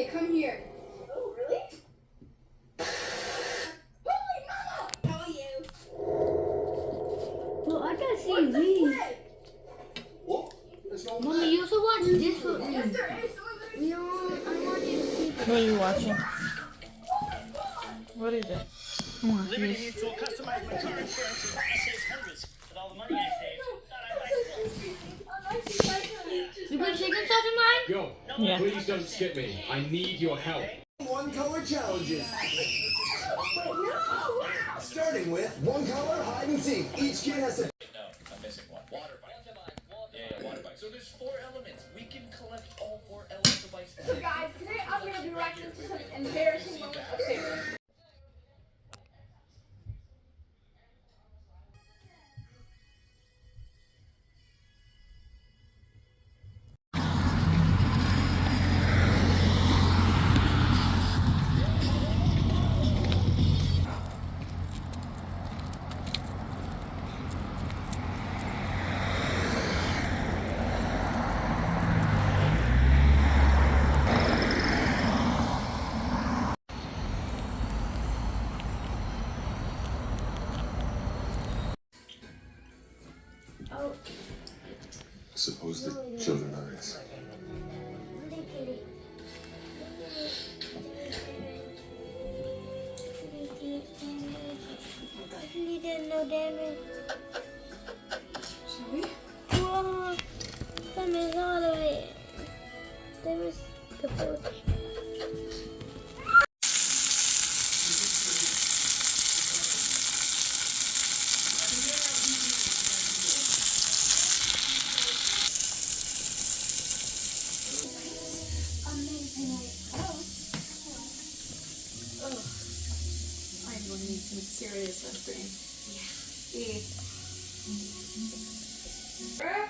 Okay, come here. Oh, really? Holy mama! How are you? Well, I can see What the me. flag? What? There's no Mommy, you also watch this with Yes, me. there is. Some of it. Leon, I want you to see What are you watching? Oh my god! What is it? Liberty Mutual customized my car insurance. I saved hundreds with all the money I saved. Thought I'd buy clothes. You put chicken sauce in mine? Yo, Yeah. please don't skip me. I need your help. One color challenges. Wait, no! Starting with one color hide and seek. Each kid has to. No, I'm missing one. Water bike. Yeah, water bike. So there's 4 elements. We can collect all 4 elements of ice. So guys, today I'm gonna be reacting to some embarrassing moments of Sarah. Oh, Suppose the children are his. No damage. Shall we? Whoa, damage all the way. Damage the food. I'm gonna need some serious sunscreen. Yeah. Bruh,